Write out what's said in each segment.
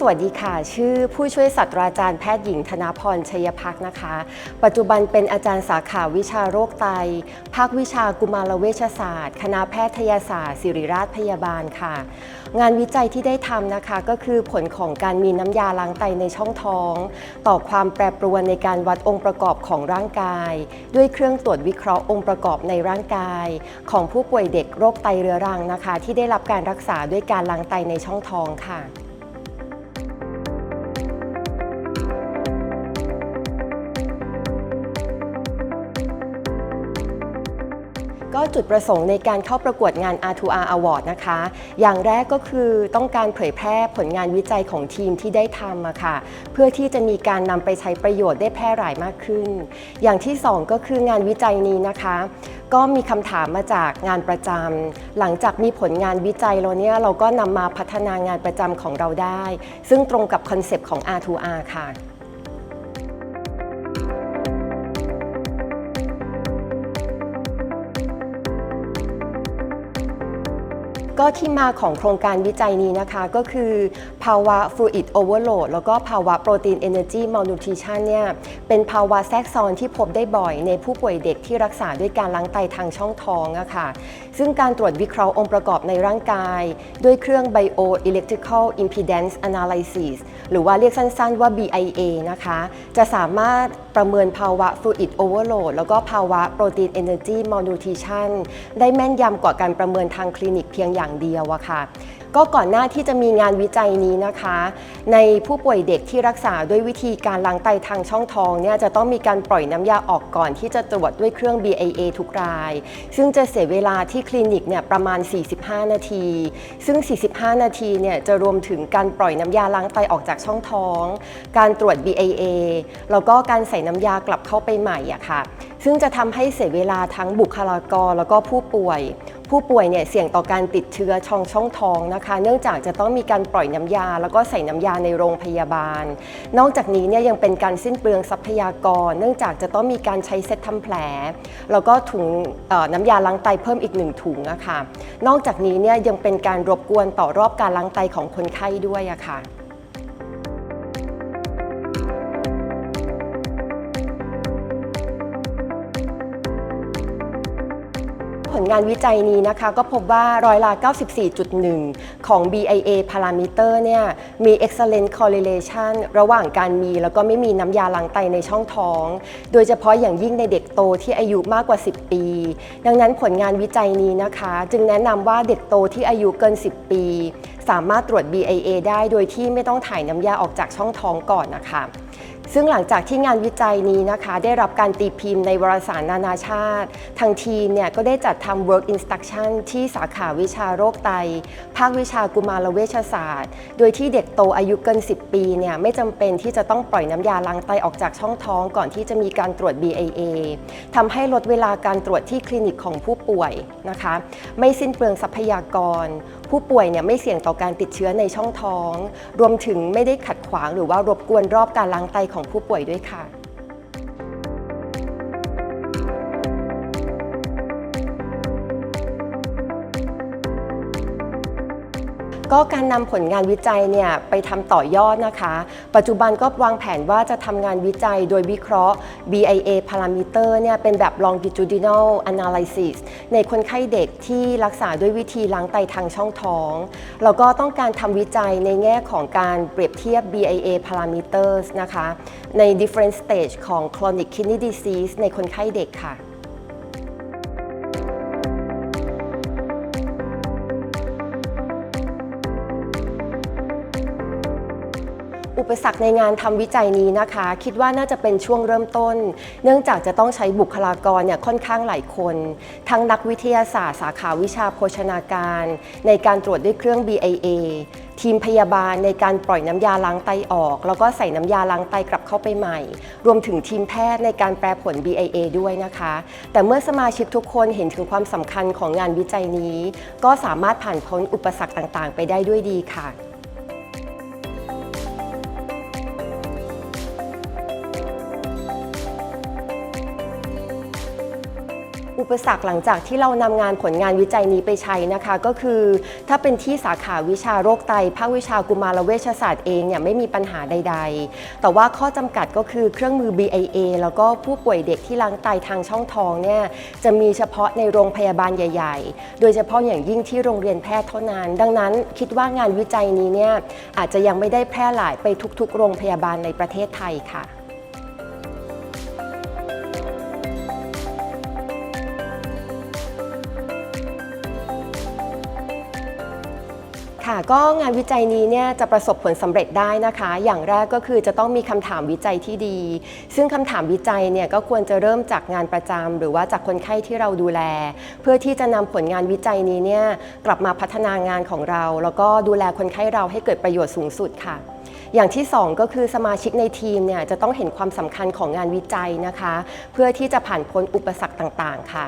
สวัสดีค่ะชื่อผู้ช่วยศาสตราจารย์แพทย์หญิงธนพรชัยภักดิ์นะคะปัจจุบันเป็นอาจารย์สาขาวิชาโรคไตภาควิชากุมารเวชศาสตร์คณะแพทยศาสตร์ศิริราชพยาบาลค่ะงานวิจัยที่ได้ทำนะคะก็คือผลของการมีน้ำยาล้างไตในช่องท้องต่อความแปรปรวนในการวัดองค์ประกอบของร่างกายด้วยเครื่องตรวจวิเคราะห์องค์ประกอบในร่างกายของผู้ป่วยเด็กโรคไตเรื้อรังนะคะที่ได้รับการรักษาด้วยการล้างไตในช่องท้องค่ะก็จุดประสงค์ในการเข้าประกวดงาน R2R Award นะคะอย่างแรกก็คือต้องการเผยแพร่ผลงานวิจัยของทีมที่ได้ทำค่ะเพื่อที่จะมีการนำไปใช้ประโยชน์ได้แพร่หลายมากขึ้นอย่างที่สองก็คืองานวิจัยนี้นะคะก็มีคำถามมาจากงานประจำหลังจากมีผลงานวิจัยแล้วเนี่ยเราก็นำมาพัฒนางานประจำของเราได้ซึ่งตรงกับคอนเซปต์ของ R2R ค่ะก็ที่มาของโครงการวิจัยนี้นะคะก็คือภาวะ Fluid Overload แล้วก็ภาวะ Protein Energy Malnutrition เนี่ยเป็นภาวะแทรกซ้อนที่พบได้บ่อยในผู้ป่วยเด็กที่รักษาด้วยการล้างไตทางช่องท้องอะค่ะซึ่งการตรวจวิเคราะห์องค์ประกอบในร่างกายด้วยเครื่อง Bioelectrical Impedance Analysis หรือว่าเรียกสั้นๆว่า BIA นะคะจะสามารถประเมินภาวะ Fluid Overload แล้วก็ภาวะ Protein Energy Malnutrition ได้แม่นยำกว่าการประเมินทางคลินิกเพียงอย่างเดียวอะค่ะก็ก่อนหน้าที่จะมีงานวิจัยนี้นะคะในผู้ป่วยเด็กที่รักษาด้วยวิธีการล้างไตทางช่องท้องเนี่ยจะต้องมีการปล่อยน้ำยาออกก่อนที่จะตรวจด้วยเครื่อง BIA ทุกรายซึ่งจะเสียเวลาที่คลินิกเนี่ยประมาณ45นาทีซึ่ง45นาทีเนี่ยจะรวมถึงการปล่อยน้ำยาล้างไตออกจากช่องท้องการตรวจ BIA แล้วก็การใส่น้ำยากลับเข้าไปใหม่อะค่ะซึ่งจะทำให้เสียเวลาทั้งบุคลากรแล้วก็ผู้ป่วยเนี่ยเสี่ยงต่อการติดเชื้อช่องท้องนะคะเนื่องจากจะต้องมีการปล่อยน้ำยาแล้วก็ใส่น้ำยาในโรงพยาบาลนอกจากนี้เนี่ยยังเป็นการสิ้นเปลืองทรัพยากรเนื่องจากจะต้องมีการใช้เซตทำแผลแล้วก็ถุงน้ำยาล้างไตเพิ่มอีก1ถุงนะคะนอกจากนี้เนี่ยยังเป็นการรบกวนต่อรอบการล้างไตของคนไข้ด้วยอะค่ะผลงานวิจัยนี้นะคะก็พบว่า94.1% ของ BIA parameter เนี่ยมี excellent correlation ระหว่างการมีแล้วก็ไม่มีน้ำยาล้างไตในช่องท้องโดยเฉพาะอย่างยิ่งในเด็กโตที่อายุมากกว่า10ปีดังนั้นผลงานวิจัยนี้นะคะจึงแนะนำว่าเด็กโตที่อายุเกิน10ปีสามารถตรวจ BIA ได้โดยที่ไม่ต้องถ่ายน้ำยาออกจากช่องท้องก่อนนะคะซึ่งหลังจากที่งานวิจัยนี้นะคะได้รับการตีพิมพ์ในวารสารนานาชาติทางทีมเนี่ยก็ได้จัดทำ work instruction ที่สาขาวิชาโรคไตภาควิชากุมารเวชศาสตร์โดยที่เด็กโตอายุเกิน10ปีเนี่ยไม่จำเป็นที่จะต้องปล่อยน้ำยาล้างไตออกจากช่องท้องก่อนที่จะมีการตรวจ BIA ทำให้ลดเวลาการตรวจที่คลินิกของผู้ป่วยนะคะไม่สิ้นเปลืองทรัพยากรผู้ป่วยเนี่ยไม่เสี่ยงต่อการติดเชื้อในช่องท้องรวมถึงไม่ได้ขัดขวางหรือว่ารบกวนรอบการล้างไตของผู้ป่วยด้วยค่ะก็การนำผลงานวิจัยเนี่ยไปทำต่อยอดนะคะปัจจุบันก็วางแผนว่าจะทำงานวิจัยโดยวิเคราะห์ BIA parameter เนี่ยเป็นแบบ longitudinal analysis ในคนไข้เด็กที่รักษาด้วยวิธีล้างไตทางช่องท้องแล้วก็ต้องการทำวิจัยในแง่ของการเปรียบเทียบ BIA parameters นะคะใน different stage ของ chronic kidney disease ในคนไข้เด็กค่ะอุปสรรคในงานทำวิจัยนี้นะคะคิดว่าน่าจะเป็นช่วงเริ่มต้นเนื่องจากจะต้องใช้บุคลากรเนี่ยค่อนข้างหลายคนทั้งนักวิทยาศาสตร์สาขาวิชาโภชนาการในการตรวจด้วยเครื่อง BIA ทีมพยาบาลในการปล่อยน้ำยาล้างไตออกแล้วก็ใส่น้ำยาล้างไตกลับเข้าไปใหม่รวมถึงทีมแพทย์ในการแปลผล BIA ด้วยนะคะแต่เมื่อสมาชิกทุกคนเห็นถึงความสำคัญของงานวิจัยนี้ก็สามารถผ่านพ้นอุปสรรคต่างๆไปได้ด้วยดีค่ะ อุปสรรคหลังจากที่เรานำงานผลงานวิจัยนี้ไปใช้นะคะก็คือถ้าเป็นที่สาขาวิชาโรคไตภาควิชากุมารเวชศาสตร์เองเนี่ยไม่มีปัญหาใดๆแต่ว่าข้อจำกัดก็คือเครื่องมือ BIA แล้วก็ผู้ป่วยเด็กที่ล้างไตทางช่องท้องเนี่ยจะมีเฉพาะในโรงพยาบาลใหญ่ๆโดยเฉพาะอย่างยิ่งที่โรงเรียนแพทย์เท่านั้นดังนั้นคิดว่างานวิจัยนี้เนี่ยอาจจะยังไม่ได้แพร่หลายไปทุกๆโรงพยาบาลในประเทศไทยค่ะก็งานวิจัยนี้เนี่ยจะประสบผลสำเร็จได้นะคะอย่างแรกก็คือจะต้องมีคำถามวิจัยที่ดีซึ่งคำถามวิจัยเนี่ยก็ควรจะเริ่มจากงานประจำหรือว่าจากคนไข้ที่เราดูแลเพื่อที่จะนำผลงานวิจัยนี้เนี่ยกลับมาพัฒนางานของเราแล้วก็ดูแลคนไข้เราให้เกิดประโยชน์สูงสุดค่ะอย่างที่2ก็คือสมาชิกในทีมเนี่ยจะต้องเห็นความสำคัญของงานวิจัยนะคะเพื่อที่จะผ่านพ้นอุปสรรคต่างๆค่ะ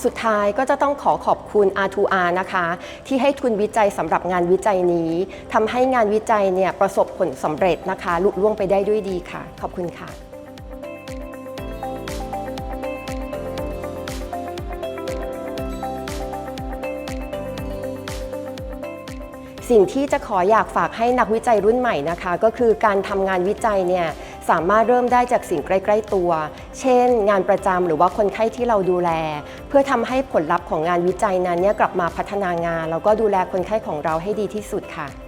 สุดท้ายก็จะต้องขอบคุณ R2R นะคะที่ให้ทุนวิจัยสำหรับงานวิจัยนี้ทำให้งานวิจัยเนี่ยประสบผลสำเร็จนะคะลุล่วงไปได้ด้วยดีค่ะขอบคุณค่ะสิ่งที่จะอยากฝากให้นักวิจัยรุ่นใหม่นะคะก็คือการทำงานวิจัยเนี่ยสามารถเริ่มได้จากสิ่งใกล้ๆตัวเช่นงานประจำหรือว่าคนไข้ที่เราดูแลเพื่อทำให้ผลลัพธ์ของงานวิจัยนั้นเนี่ยกลับมาพัฒนางานแล้วก็ดูแลคนไข้ของเราให้ดีที่สุดค่ะ